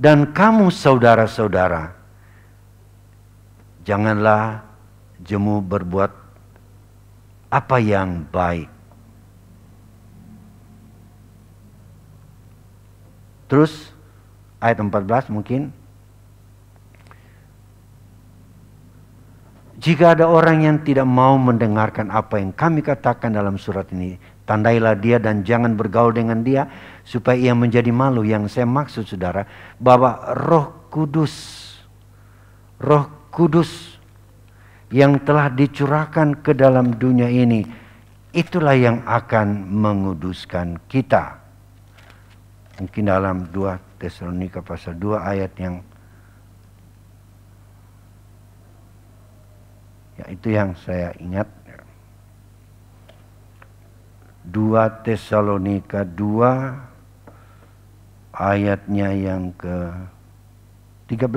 dan kamu saudara-saudara, janganlah jemu berbuat apa yang baik. Terus ayat 14 mungkin. Jika ada orang yang tidak mau mendengarkan apa yang kami katakan dalam surat ini, tandailah dia dan jangan bergaul dengan dia, supaya ia menjadi malu. Yang saya maksud saudara, bahwa Roh Kudus yang telah dicurahkan ke dalam dunia ini, itulah yang akan menguduskan kita. Mungkin dalam 2 Tesalonika pasal 2 ayat yang itu yang saya ingat. 2 Tesalonika 2 ayatnya yang ke-13.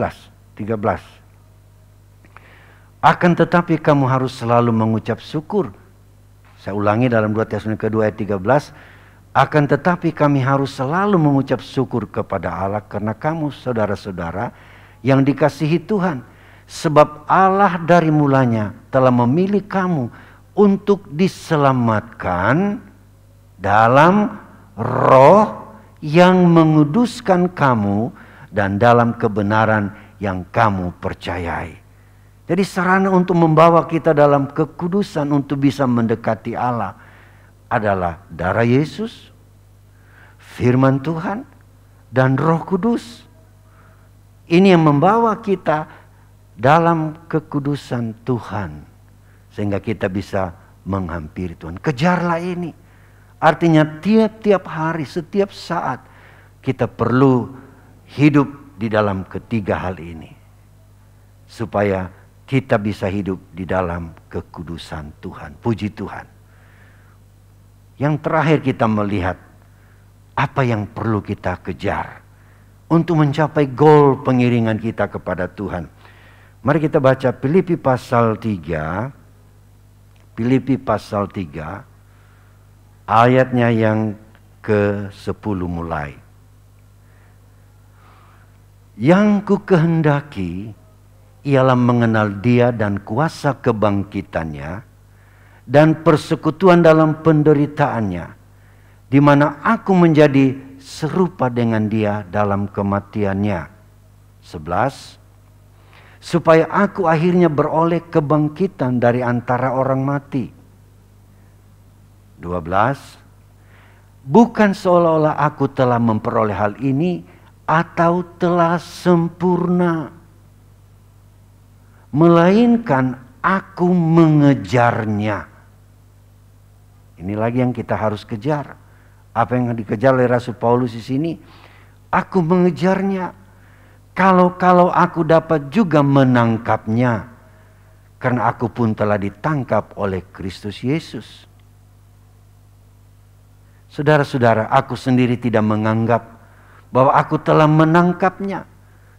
Akan tetapi kamu harus selalu mengucap syukur. Saya ulangi dalam 2 Tesalonika 2 ayat 13. Akan tetapi kami harus selalu mengucap syukur kepada Allah karena kamu saudara-saudara yang dikasihi Tuhan. Sebab Allah dari mulanya telah memilih kamu untuk diselamatkan dalam roh yang menguduskan kamu dan dalam kebenaran yang kamu percayai. Jadi sarana untuk membawa kita dalam kekudusan untuk bisa mendekati Allah adalah darah Yesus, firman Tuhan, dan Roh Kudus. Ini yang membawa kita dalam kekudusan Tuhan sehingga kita bisa menghampiri Tuhan. Kejarlah ini. Artinya tiap-tiap hari, setiap saat kita perlu hidup di dalam ketiga hal ini supaya kita bisa hidup di dalam kekudusan Tuhan. Puji Tuhan. Yang terakhir kita melihat apa yang perlu kita kejar untuk mencapai goal pengiringan kita kepada Tuhan. Mari kita baca Filipi pasal 3. Filipi pasal 3 ayatnya yang ke-10 mulai. Yang ku kehendaki ialah mengenal Dia dan kuasa kebangkitannya dan persekutuan dalam penderitaannya, di mana aku menjadi serupa dengan Dia dalam kematiannya. 11. Supaya aku akhirnya beroleh kebangkitan dari antara orang mati. 12. Bukan seolah-olah aku telah memperoleh hal ini atau telah sempurna, melainkan aku mengejarnya. Ini lagi yang kita harus kejar. Apa yang dikejar oleh Rasul Paulus di sini? Aku mengejarnya. Kalau aku dapat juga menangkapnya, karena aku pun telah ditangkap oleh Kristus Yesus. Saudara-saudara, aku sendiri tidak menganggap bahwa aku telah menangkapnya,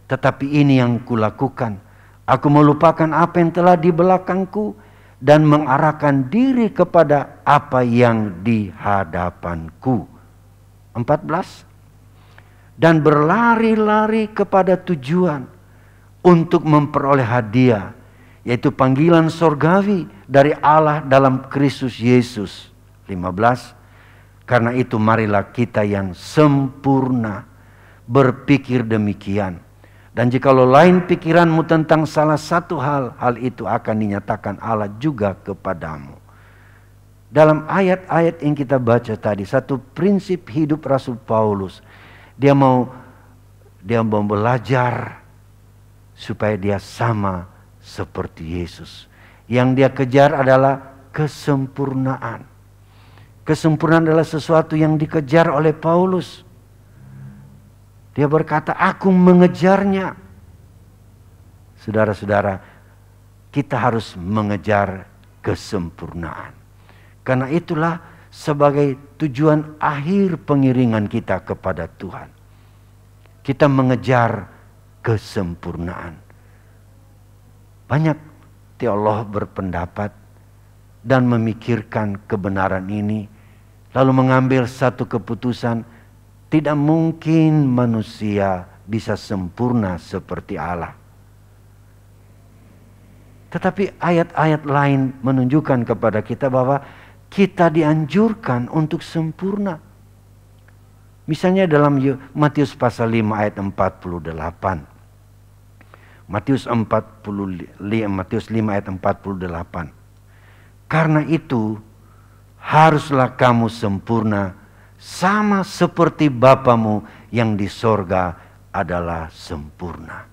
tetapi ini yang kulakukan. Aku melupakan apa yang telah di belakangku dan mengarahkan diri kepada apa yang di hadapanku. 14. Dan berlari-lari kepada tujuan untuk memperoleh hadiah, yaitu panggilan sorgawi dari Allah dalam Kristus Yesus. 15. Karena itu marilah kita yang sempurna berpikir demikian. Dan jikalau lain pikiranmu tentang salah satu hal itu akan dinyatakan Allah juga kepadamu. Dalam ayat-ayat yang kita baca tadi, satu prinsip hidup Rasul Paulus. Dia mau belajar supaya dia sama seperti Yesus. Yang dia kejar adalah kesempurnaan. Kesempurnaan adalah sesuatu yang dikejar oleh Paulus. Dia berkata, aku mengejarnya. Saudara-saudara, kita harus mengejar kesempurnaan. Karena itulah sebagai tujuan akhir pengiringan kita kepada Tuhan. Kita mengejar kesempurnaan. Banyak teolog berpendapat dan memikirkan kebenaran ini, lalu mengambil satu keputusan, tidak mungkin manusia bisa sempurna seperti Allah. Tetapi ayat-ayat lain menunjukkan kepada kita bahwa kita dianjurkan untuk sempurna. Misalnya dalam Matius pasal 5 ayat 48. Matius 5 ayat 48. Karena itu haruslah kamu sempurna sama seperti Bapamu yang di sorga adalah sempurna.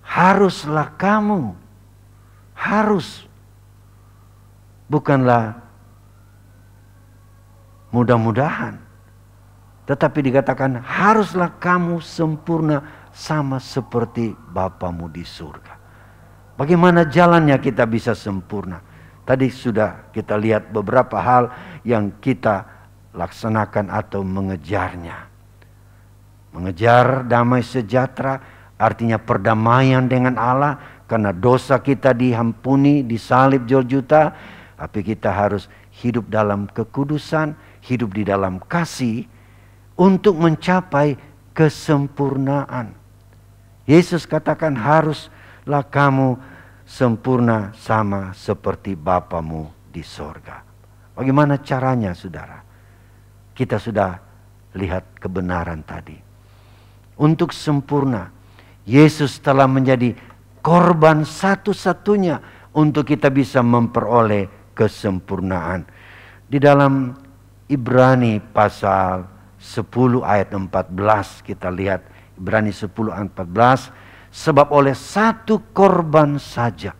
Haruslah kamu. Harus. Bukanlah mudah-mudahan. Tetapi dikatakan haruslah kamu sempurna sama seperti Bapamu di surga. Bagaimana jalannya kita bisa sempurna? Tadi sudah kita lihat beberapa hal yang kita laksanakan atau mengejarnya. Mengejar damai sejahtera artinya perdamaian dengan Allah. Karena dosa kita diampuni, disalib jual juta. Tapi kita harus hidup dalam kekudusan, hidup di dalam kasih untuk mencapai kesempurnaan. Yesus katakan haruslah kamu sempurna sama seperti Bapamu di sorga. Bagaimana caranya, saudara? Kita sudah lihat kebenaran tadi. Untuk sempurna, Yesus telah menjadi korban satu-satunya untuk kita bisa memperoleh kesempurnaan. Di dalam Ibrani pasal 10 ayat 14 kita lihat. Ibrani 10 ayat 14. Sebab oleh satu korban saja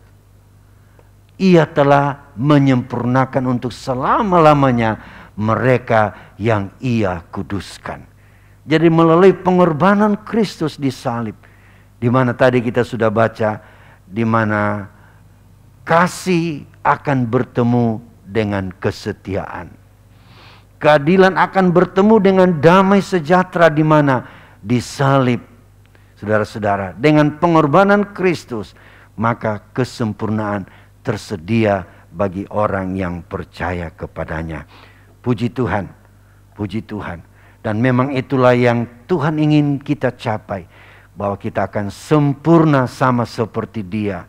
Ia telah menyempurnakan untuk selama-lamanya mereka yang Ia kuduskan. Jadi melalui pengorbanan Kristus di salib, di mana tadi kita sudah baca, di mana kasih akan bertemu dengan kesetiaan. Keadilan akan bertemu dengan damai sejahtera, di mana disalib. Saudara-saudara, dengan pengorbanan Kristus, maka kesempurnaan tersedia bagi orang yang percaya kepadanya. Puji Tuhan, puji Tuhan. Dan memang itulah yang Tuhan ingin kita capai, bahwa kita akan sempurna sama seperti Dia.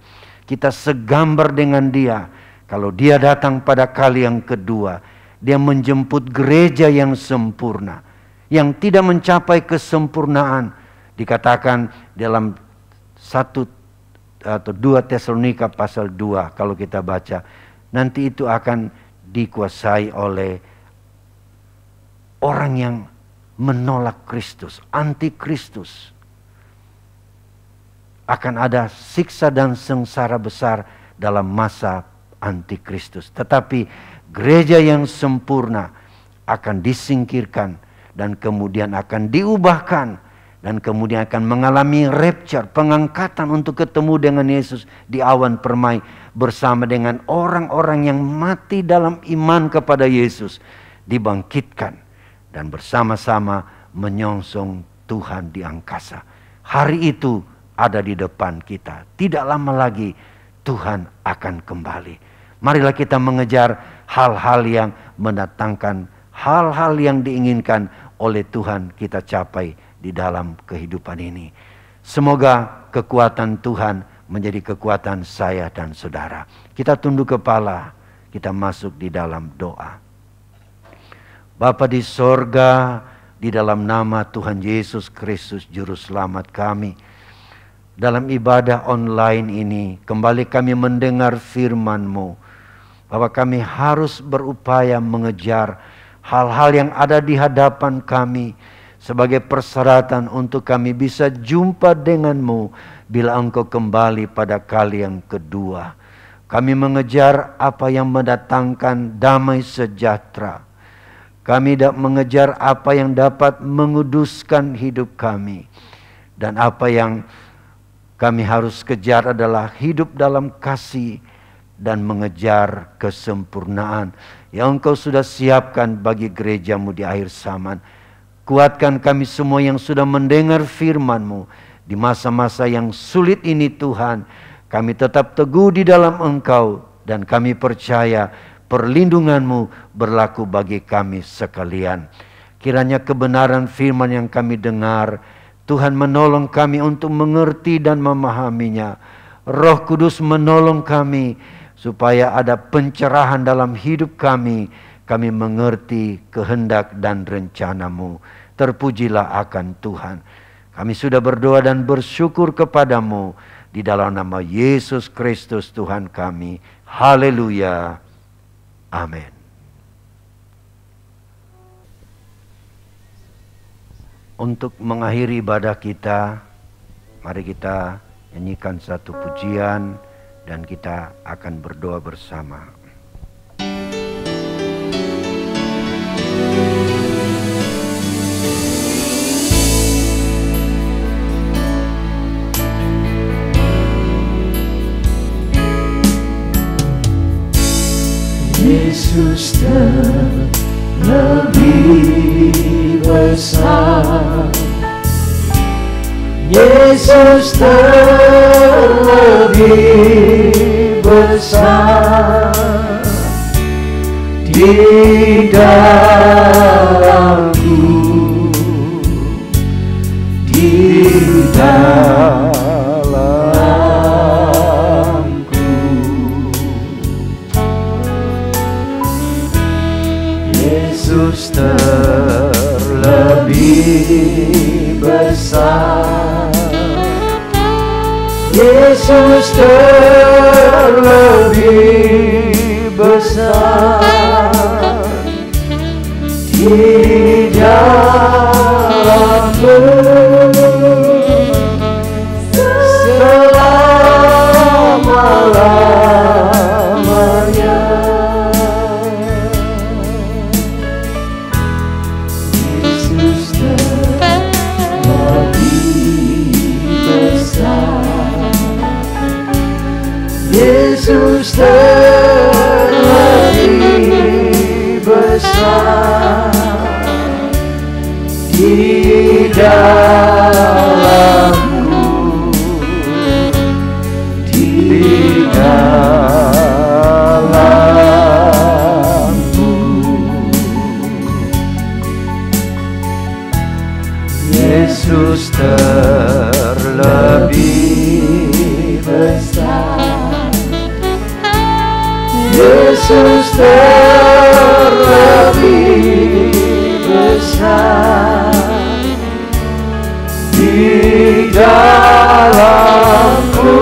Kita segambar dengan Dia. Kalau Dia datang pada kali yang kedua, Dia menjemput gereja yang sempurna, yang tidak mencapai kesempurnaan. Dikatakan dalam 1 atau 2 Tesalonika pasal 2, kalau kita baca, nanti itu akan dikuasai oleh orang yang menolak Kristus, anti-Kristus. Akan ada siksa dan sengsara besar dalam masa anti-Kristus. Tetapi gereja yang sempurna akan disingkirkan dan kemudian akan diubahkan. Dan kemudian akan mengalami rapture, pengangkatan untuk ketemu dengan Yesus di awan permai. Bersama dengan orang-orang yang mati dalam iman kepada Yesus. Dibangkitkan dan bersama-sama menyongsong Tuhan di angkasa. Hari itu ada di depan kita. Tidak lama lagi Tuhan akan kembali. Marilah kita mengejar hal-hal yang mendatangkan, hal-hal yang diinginkan oleh Tuhan kita capai di dalam kehidupan ini. Semoga kekuatan Tuhan menjadi kekuatan saya dan saudara. Kita tunduk kepala, kita masuk di dalam doa. Bapa di sorga, di dalam nama Tuhan Yesus Kristus Juru Selamat kami, dalam ibadah online ini, kembali kami mendengar firman-Mu. bahwa kami harus berupaya mengejar hal-hal yang ada di hadapan kami sebagai persyaratan untuk kami bisa jumpa denganmu bila Engkau kembali pada kali yang kedua. Kami mengejar apa yang mendatangkan damai sejahtera. Kami mengejar apa yang dapat menguduskan hidup kami. Dan apa yang kami harus kejar adalah hidup dalam kasih dan mengejar kesempurnaan yang Engkau sudah siapkan bagi gerejamu di akhir zaman. Kuatkan kami semua yang sudah mendengar firman-Mu di masa-masa yang sulit ini Tuhan. Kami tetap teguh di dalam Engkau dan kami percaya perlindungan-Mu berlaku bagi kami sekalian. Kiranya kebenaran firman yang kami dengar, Tuhan menolong kami untuk mengerti dan memahaminya. Roh Kudus menolong kami supaya ada pencerahan dalam hidup kami. Kami mengerti kehendak dan rencana-Mu. Terpujilah akan Tuhan. Kami sudah berdoa dan bersyukur kepadamu di dalam nama Yesus Kristus Tuhan kami. Haleluya. Amin. Untuk mengakhiri ibadah kita, mari kita nyanyikan satu pujian dan kita akan berdoa bersama. Yesus terlebih besar, Yesus terlebih besar di dalamku, di dalamku. Yesus terlebih besar, Yesus terlebih besar di dalamku selama-lamanya. Yesus terlebih besar, Yesus terlebih besar di dalamku, di dalamku. Yesus terlebih besar, Yesus terlebih besar di dalamku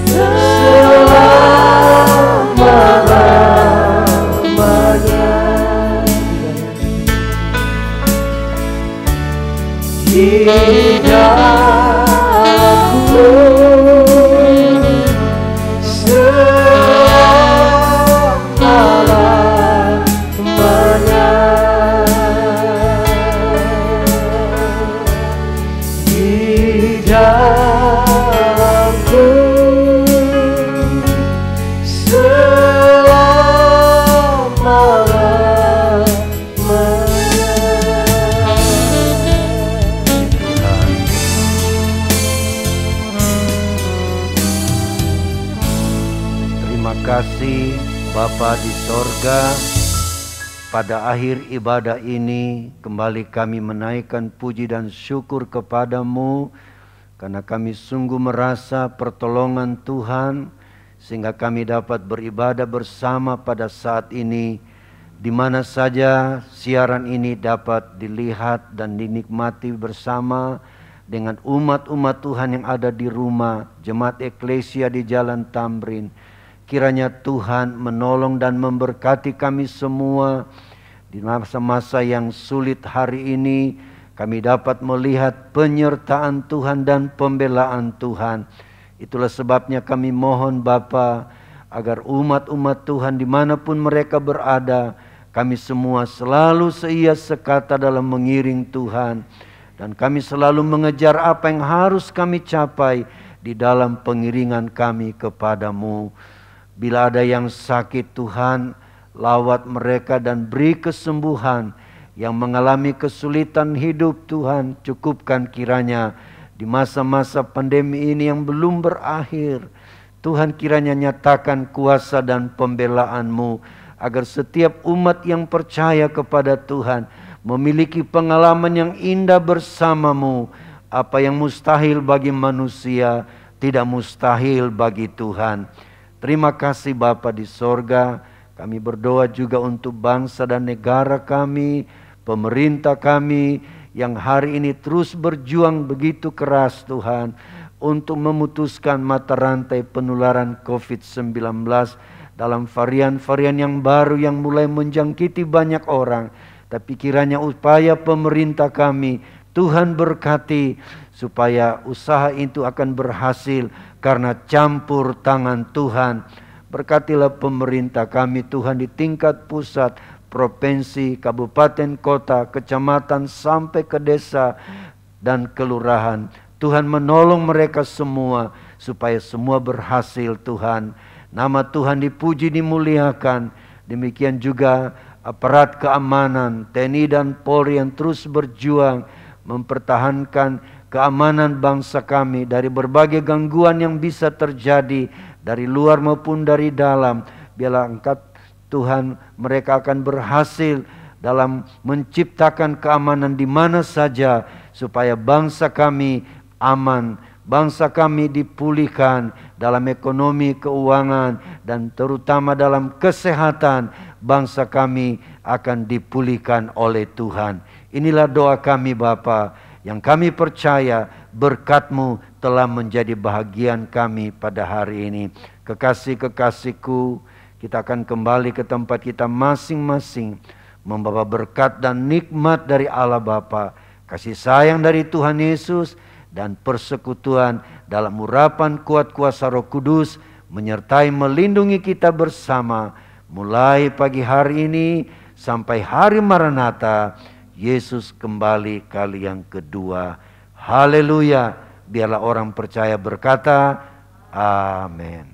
selama-lamanya. Di dalamku selama-lamanya. Di dalamku Terima kasih Bapa di sorga. Pada akhir ibadah ini kembali kami menaikkan puji dan syukur kepadamu karena kami sungguh merasa pertolongan Tuhan sehingga kami dapat beribadah bersama pada saat ini di mana saja siaran ini dapat dilihat dan dinikmati bersama dengan umat-umat Tuhan yang ada di rumah jemaat eklesia di Jalan Tamrin. Kiranya Tuhan menolong dan memberkati kami semua di masa-masa yang sulit hari ini. Kami dapat melihat penyertaan Tuhan dan pembelaan Tuhan. Itulah sebabnya kami mohon Bapa, agar umat-umat Tuhan dimanapun mereka berada, kami semua selalu seia sekata dalam mengiring Tuhan. Dan kami selalu mengejar apa yang harus kami capai di dalam pengiringan kami kepadamu. Bila ada yang sakit Tuhan, lawat mereka dan beri kesembuhan. Yang mengalami kesulitan hidup Tuhan, cukupkan kiranya di masa-masa pandemi ini yang belum berakhir. Tuhan kiranya nyatakan kuasa dan pembelaan-Mu, agar setiap umat yang percaya kepada Tuhan memiliki pengalaman yang indah bersama-Mu. Apa yang mustahil bagi manusia, tidak mustahil bagi Tuhan. Terima kasih Bapa di sorga. Kami berdoa juga untuk bangsa dan negara kami, pemerintah kami yang hari ini terus berjuang begitu keras Tuhan, untuk memutuskan mata rantai penularan COVID-19 dalam varian-varian yang baru yang mulai menjangkiti banyak orang. Tapi kiranya upaya pemerintah kami Tuhan berkati, supaya usaha itu akan berhasil karena campur tangan Tuhan. Berkatilah pemerintah kami Tuhan di tingkat pusat, provinsi, kabupaten, kota, kecamatan, sampai ke desa dan kelurahan. Tuhan menolong mereka semua supaya semua berhasil Tuhan. Nama Tuhan dipuji, dimuliakan. Demikian juga aparat keamanan, TNI dan Polri yang terus berjuang mempertahankan keamanan bangsa kami dari berbagai gangguan yang bisa terjadi dari luar maupun dari dalam. Biarlah Engkau Tuhan, mereka akan berhasil dalam menciptakan keamanan di mana saja, supaya bangsa kami aman, bangsa kami dipulihkan dalam ekonomi, keuangan, dan terutama dalam kesehatan. Bangsa kami akan dipulihkan oleh Tuhan. Inilah doa kami Bapa, yang kami percaya berkat-Mu telah menjadi bahagian kami pada hari ini. Kekasih-kekasihku, kita akan kembali ke tempat kita masing-masing, membawa berkat dan nikmat dari Allah Bapa, kasih sayang dari Tuhan Yesus, dan persekutuan dalam urapan kuat kuasa Roh Kudus menyertai melindungi kita bersama, mulai pagi hari ini sampai hari Maranatha, Yesus kembali kali yang kedua. Haleluya. Biarlah orang percaya berkata, amin.